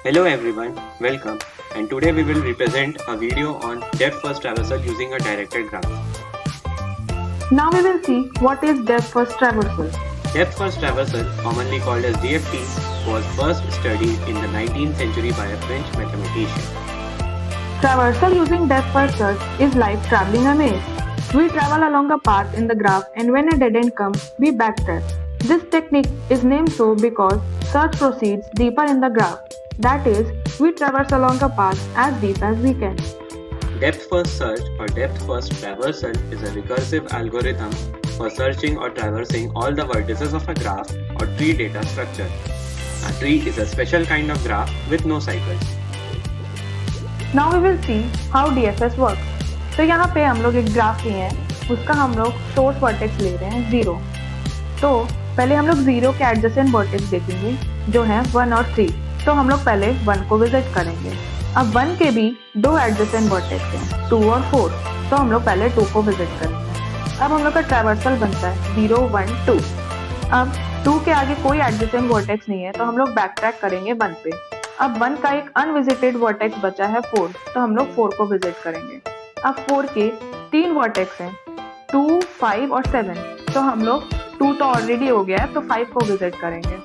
Hello everyone, welcome, and today we will represent a video on depth first traversal using a directed graph. Now we will see what is depth first traversal. Depth first traversal, commonly called as DFT, was first studied in the 19th century by a French mathematician. Traversal using depth first search is like traveling a maze. We travel along a path in the graph and when a dead end comes, we backtrack. This technique is named so because search proceeds deeper in the graph. That is, we traverse along a path as deep as we can. Depth first search or depth first traversal is a recursive algorithm for searching or traversing all the vertices of a graph or tree data structure. A tree is a special kind of graph with no cycles. Now we will see how DFS works. तो यहाँ पे हम लोग एक graph लिए हैं, उसका हम लोग सोर्स वर्टेक्स ले रहे हैं 0. तो पहले हम लोग 0 के एडजेसेंट वर्टेक्स देखेंगे जो हैं 1 और 3. तो हम लोग पहले 1 को विजिट करेंगे. अब 1 के भी दो एडजेसेंट वर्टेक्स हैं 2 और 4. तो हम लोग पहले 2 को विजिट करेंगे. अब हम लोग का ट्रैवर्सल बनता है 0 1 2. अब 2 के आगे कोई एडजेसेंट वर्टेक्स नहीं है तो हम लोग बैक ट्रैक करेंगे 1 पे. अब 1 का एक अनविजिटेड वर्टेक्स बचा है 4. तो हम लोग 4 को विजिट करेंगे. अब 4 के 3 वर्टेक्स हैं 2 5 और 7. तो हम लोग 2 तो ऑलरेडी हो गया है तो 5 को विजिट करेंगे.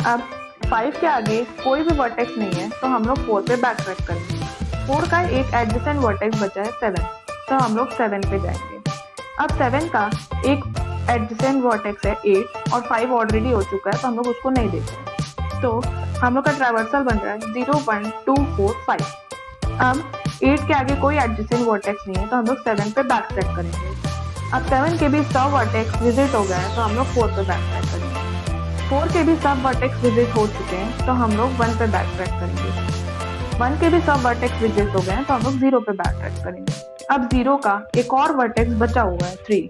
अब 5 के आगे कोई भी वर्टेक्स नहीं है तो हम लोग 4 पे बैक ट्रैक करेंगे. 4 का एक एडजेसेंट वर्टेक्स बचा है 7. तो हम लोग 7 पे जाएंगे. अब 7 का एक एडजेसेंट वर्टेक्स है 8 और 5 ऑलरेडी हो चुका है तो हम लोग उसको नहीं देखेंगे. तो हम लोग का ट्रैवर्सल बन रहा है 0 1 2 4 5. अब 8 के आगे कोई एडजेसेंट वर्टेक्स नहीं है तो हम लोग 7 पे बैक ट्रैक करेंगे. अब 7 के भी सब वर्टेक्स विजिट हो गए हैं तो हम लोग 4 पे बैक ट्रैक करेंगे. 4 के भी सब वर्टेक्स विजिट हो चुके हैं तो हम लोग 1 पे बैक ट्रैक करेंगे. 1 के भी सब वर्टेक्स विजिट हो गए हैं तो हम लोग 0 पे बैक ट्रैक करेंगे. अब 0 का एक और वर्टेक्स बचा हुआ है 3.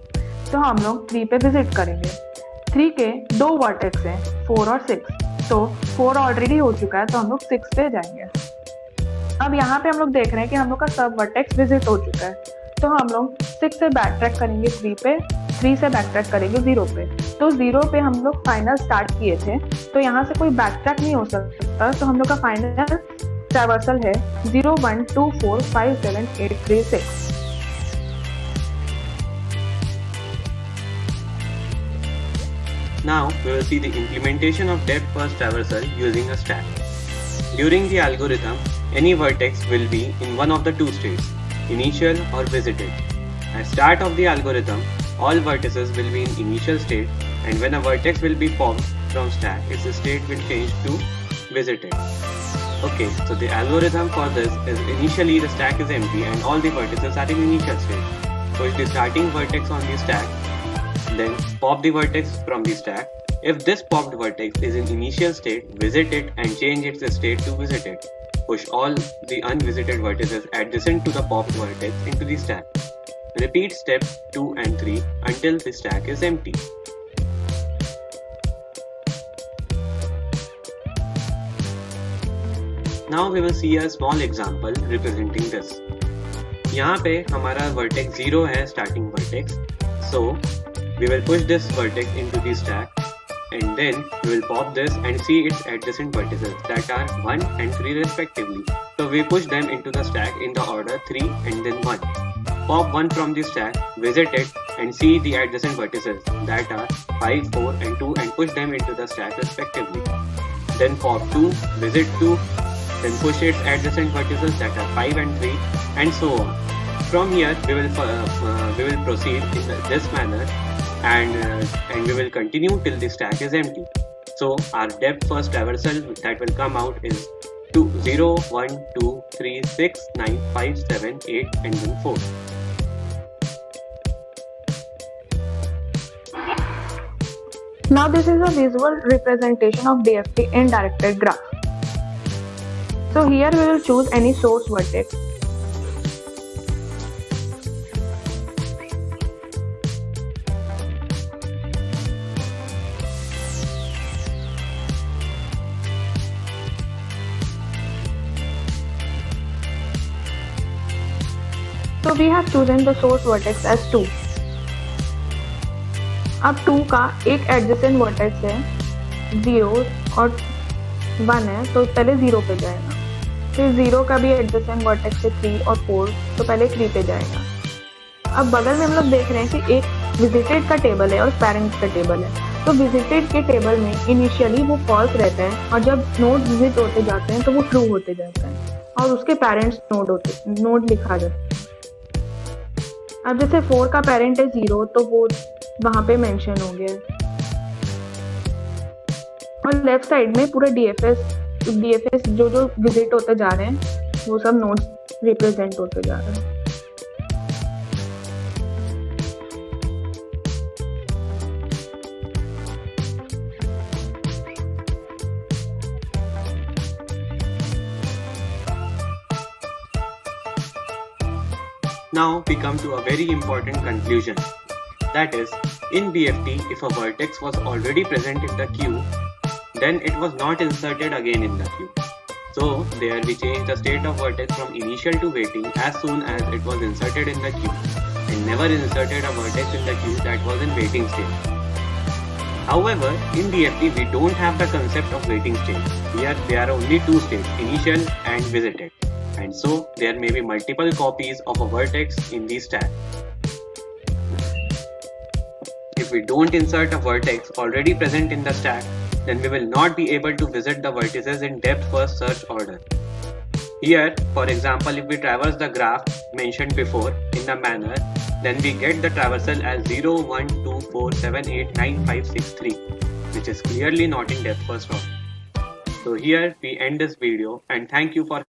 तो हम लोग 3 पे विजिट करेंगे. 3 के दो वर्टेक्स हैं 4 और 6. तो 4 ऑलरेडी हो चुका है तो हम लोग 6 पे जाएंगे. अब यहाँ पे हम लोग देख रहे हैं कि हम लोग का सब वर्टेक्स विजिट हो चुका है तो हम लोग 6 से बैक ट्रैक करेंगे 3 पे. 3 से बैक ट्रैक करेंगे 0 पे. तो 0 पे हम लोग फाइनल स्टार्ट किए थे तो यहाँ से कोई बैक ट्रैक नहीं हो सकता. तो हम लोग का फाइनल ट्रैवर्सल है 0 1 2 4 5 7 8 3 6. Now we will see the implementation of depth first traversal using a stack. During the algorithm, any vertex will be in one of the two states, initial or visited. At start of the algorithm, all vertices will be in initial state, and when a vertex will be formed from stack, its state will change to visited. Okay, so the algorithm for this is initially the stack is empty and all the vertices are in initial state. Push the starting vertex on the stack, then pop the vertex from the stack. If this popped vertex is in initial state, visit it and change its state to visited. Push all the unvisited vertices adjacent to the popped vertex into the stack. Repeat steps 2 and 3 until the stack is empty. Now we will see a small example representing this. यहाँ पे हमारा vertex 0 है starting vertex. So we will push this vertex into the stack and then we will pop this and see its adjacent vertices that are 1 and 3 respectively. So we push them into the stack in the order 3 and then 1. Pop 1 from the stack, visit it and see the adjacent vertices that are 5, 4 and 2 and push them into the stack respectively. Then pop 2, visit 2, then push its adjacent vertices that are 5 and 3 and so on. From here we will proceed in this manner and we will continue till the stack is empty. So our depth first traversal that will come out is 0 1 2 3 6 9 5 7 8 and then 4. Now this is a visual representation of DFT in directed graph. So here we will choose any source vertex. So we have chosen the source vertex as 2. अब 2 का एक adjacent vertex है 0 और 1 है तो पहले 0 पे जाएगा. फिर 0 का भी एडजेसेंट वर्टेक्स है 3 और 4, तो पहले 3 पे जाएगा। अब बगल में हम लोग देख रहे हैं कि एक विजिटेड का टेबल है और पेरेंट्स का टेबल है। तो विजिटेड के टेबल में इनिशियली वो फॉल्स रहता है और जब नोड विजिट होते जाते हैं तो वो ट्रू होते जाता है और उसके पेरेंट्स नोड लिखा जाता है। अब जैसे 4 का पेरेंट है 0, तो वो वहां पे मेंशन हो गया। और लेफ्ट साइड में पूरा डीएफएस जो विजिट होते जा रहे हैं वो सब नोड्स रिप्रेजेंट होते जा रहे हैं। Now we come to a very important conclusion. That is, in BFT, if a vertex was already present in the queue, then it was not inserted again in the queue. So there we change the state of vertex from initial to waiting as soon as it was inserted in the queue, and never inserted a vertex in the queue that was in waiting state. However, in BFT we don't have the concept of waiting state. Here there are only two states, initial and visited. And so there may be multiple copies of a vertex in the stack. If we don't insert a vertex already present in the stack, then we will not be able to visit the vertices in depth first search order. Here, for example, if we traverse the graph mentioned before in the manner, then we get the traversal as 0, 1, 2, 4, 7, 8, 9, 5, 6, 3, which is clearly not in depth first order. So here we end this video, and thank you for